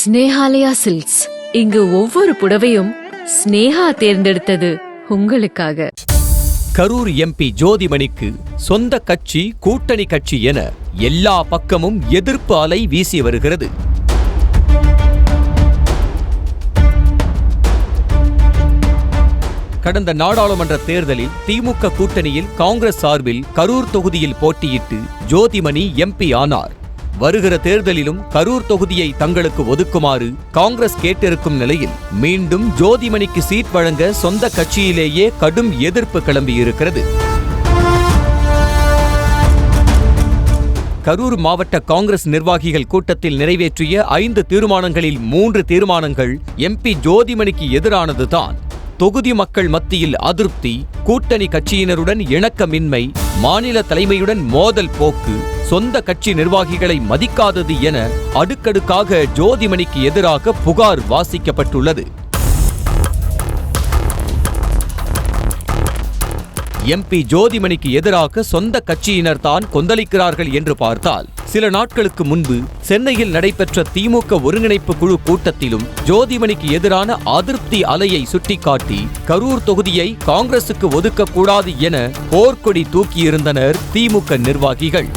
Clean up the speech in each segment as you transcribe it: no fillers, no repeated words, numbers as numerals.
Snehalaya silks. இங்கு ஒவ்வொரு புடவையும் ஸ்னேஹா தேர்ந்தெடுத்தது உங்களுக்காக. கரூர் எம்பி ஜோதிமணிக்கு சொந்த கட்சி, கூட்டணி கட்சி என எல்லா பக்கமும் எதிர்ப்பு அலை வீசி வருகிறது. கடந்த நாடாளுமன்ற தேர்தலில் திமுக கூட்டணியில் காங்கிரஸ் சார்பில் கரூர் தொகுதியில் போட்டியிட்டு ஜோதிமணி எம்பி ஆனார். வருகிற தேர்தலிலும் கரூர் தொகுதியை தங்களுக்கு ஒதுக்குமாறு காங்கிரஸ் கேட்டிருக்கும் நிலையில் மீண்டும் ஜோதிமணிக்கு சீட் வழங்க சொந்த கட்சியிலேயே கடும் எதிர்ப்பு கிளம்பியிருக்கிறது. கரூர் மாவட்ட காங்கிரஸ் நிர்வாகிகள் கூட்டத்தில் நிறைவேற்றிய 5 தீர்மானங்களில் 3 தீர்மானங்கள் எம்பி ஜோதிமணிக்கு எதிரானதுதான். தொகுதி மக்கள் மத்தியில் அதிருப்தி, கூட்டணி கட்சியினருடன் இணக்கமின்மை, மாநில தலைமையுடன் மோதல் போக்கு, சொந்த கட்சி நிர்வாகிகளை மதிக்காதது என அடுக்கடுக்காக ஜோதிமணிக்கு எதிராக புகார் வாசிக்கப்பட்டுள்ளது. எம்பி ஜோதிமணிக்கு எதிராக சொந்த கட்சியினர் தான் கொந்தளிக்கிறார்கள் என்று பார்த்தால், சில நாட்களுக்கு முன்பு சென்னையில் நடைபெற்ற திமுக ஒருங்கிணைப்பு குழு கூட்டத்திலும் ஜோதிமணிக்கு எதிரான அதிருப்தி அலையை சுட்டிக்காட்டி கரூர் தொகுதியை காங்கிரசுக்கு ஒதுக்கக்கூடாது என போர்க்கொடி தூக்கியிருந்தனர் திமுக நிர்வாகிகள்.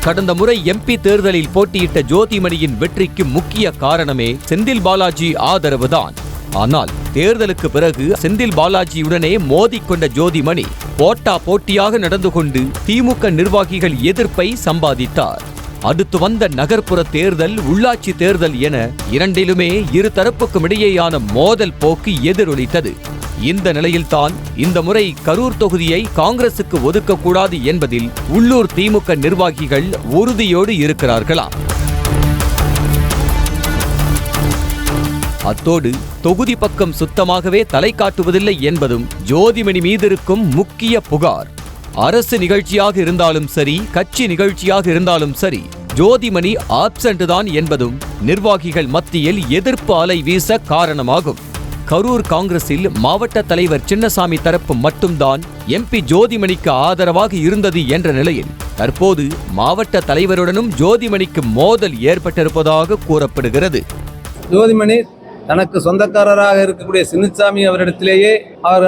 கடந்த முறை எம்பி தேர்தலில் போட்டியிட்ட ஜோதிமணியின் வெற்றிக்கு முக்கிய காரணமே செந்தில் பாலாஜி ஆதரவுதான். ஆனால் தேர்தலுக்கு பிறகு செந்தில் பாலாஜியுடனே மோதிக்கொண்ட ஜோதிமணி போட்டியாக நடந்து கொண்டு திமுக நிர்வாகிகள் எதிர்ப்பை சம்பாதித்தார். அடுத்து வந்த நகர்ப்புற தேர்தல், உள்ளாட்சி தேர்தல் என இரண்டிலுமே இரு தரப்புக்கும் இடையேயான மோதல் போக்கு எதிரொலித்தது. இந்த நிலையில்தான் இந்த முறை கரூர் தொகுதியை காங்கிரசுக்கு ஒதுக்கக்கூடாது என்பதில் உள்ளூர் திமுக நிர்வாகிகள் உறுதியோடு இருக்கிறார்களாம். அத்தோடு தொகுதி பக்கம் சுத்தமாகவே தலை காட்டுவதில்லை என்பதும் ஜோதிமணி மீதிருக்கும் முக்கிய புகார். அரசு நிகழ்ச்சியாக இருந்தாலும் சரி, கட்சி நிகழ்ச்சியாக இருந்தாலும் சரி, ஜோதிமணி ஆப்சென்ட் தான் என்பதும் நிர்வாகிகள் மத்தியில் எதிர்ப்பு அலை வீச காரணமாகும். கரூர் காங்கிரஸில் மாவட்ட தலைவர் சின்னசாமி தரப்பு மட்டும்தான் எம்பி ஜோதிமணிக்கு ஆதரவாக இருந்தது என்ற நிலையில் தற்போது மாவட்ட தலைவருடனும் ஜோதிமணிக்கு மோதல் ஏற்பட்டிருப்பதாக கூறப்படுகிறது. ஜோதிமணி தனக்கு சொந்தக்காரராக இருக்கக்கூடிய சின்னசாமி அவரிடத்திலேயே அவர்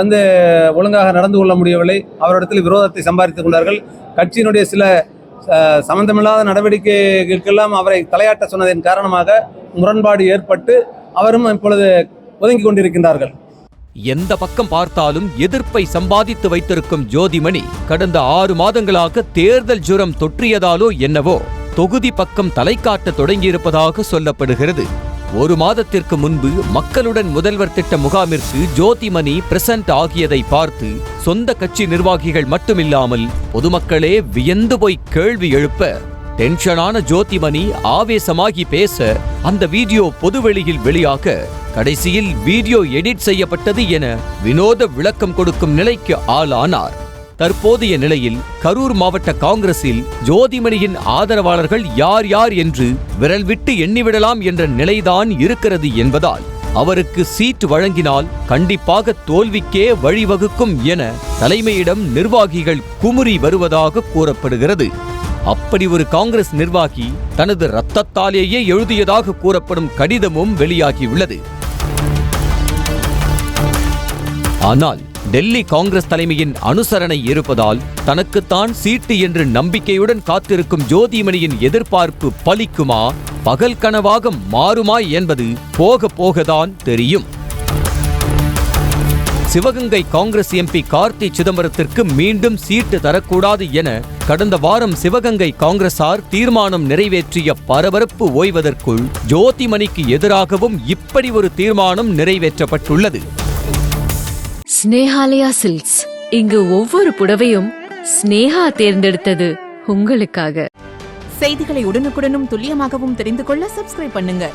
ஒழுங்காக நடந்து கொள்ள முடியவில்லை. அவரிடத்தில் விரோதத்தை சம்பாதித்துக் கொண்டார்கள். கட்சியினுடைய சில சம்பந்தமில்லாத நடவடிக்கைகளுக்கெல்லாம் அவரை தலையாட்ட சொன்னதன் காரணமாக முரண்பாடு ஏற்பட்டு அவரும் இப்பொழுது ஒதுங்கி கொண்டிருக்கின்றார்கள். எந்த பக்கம் பார்த்தாலும் எதிர்ப்பை சம்பாதித்து வைத்திருக்கும் ஜோதிமணி கடந்த 6 மாதங்களாக தேர்தல் ஜுரம் தொற்றியதாலோ என்னவோ தொகுதி பக்கம் தலை காட்ட தொடங்கியிருப்பதாக சொல்லப்படுகிறது. 1 மாதத்திற்கு முன்பு மக்களுடன் முதல்வர் திட்ட முகாமிற்கு ஜோதிமணி பிரசன்ட் ஆகியதை பார்த்து சொந்த கட்சி நிர்வாகிகள் மட்டுமில்லாமல் பொதுமக்களே வியந்து போய் கேள்வி எழுப்ப, டென்ஷனான ஜோதிமணி ஆவேசமாகி பேச அந்த வீடியோ பொதுவெளியில் வெளியாக கடைசியில் வீடியோ எடிட் செய்யப்பட்டது என வினோத விளக்கம் கொடுக்கும் நிலைக்கு ஆளானார். தற்போதைய நிலையில் கரூர் மாவட்ட காங்கிரஸில் ஜோதிமணியின் ஆதரவாளர்கள் யார் யார் என்று விரல் விட்டு எண்ணிவிடலாம் என்ற நிலைதான் இருக்கிறது என்பதால் அவருக்கு சீட் வழங்கினால் கண்டிப்பாக தோல்விக்கே வழிவகுக்கும் என தலைமையிடம் நிர்வாகிகள் குமுறி வருவதாக கூறப்படுகிறது. அப்படி ஒரு காங்கிரஸ் நிர்வாகி தனது இரத்தத்தாலேயே எழுதியதாக கூறப்படும் கடிதமும் வெளியாகியுள்ளது. ஆனால் டெல்லி காங்கிரஸ் தலைமையின் அனுசரணை இருப்பதால் தனக்குத்தான் சீட்டு என்று நம்பிக்கையுடன் காத்திருக்கும் ஜோதிமணியின் எதிர்பார்ப்பு பலிக்குமா, பகல் கனவாக மாறுமா என்பது போக போகத்தான் தெரியும். சிவகங்கை காங்கிரஸ் எம்பி கார்த்தி சிதம்பரத்திற்கு மீண்டும் சீட்டு தரக்கூடாது என கடந்த வாரம் சிவகங்கை காங்கிரசார் தீர்மானம் நிறைவேற்றிய பரபரப்பு ஓய்வதற்குள் ஜோதிமணிக்கு எதிராகவும் இப்படி ஒரு தீர்மானம் நிறைவேற்றப்பட்டுள்ளது. ஸ்னேஹாலயா சில்க்ஸ். இங்கு ஒவ்வொரு புடவையும் ஸ்னேஹா தேர்ந்தெடுத்தது உங்களுக்காக. செய்திகளை உடனுக்குடனும் துல்லியமாகவும் தெரிந்து கொள்ள சப்ஸ்கிரைப் பண்ணுங்க.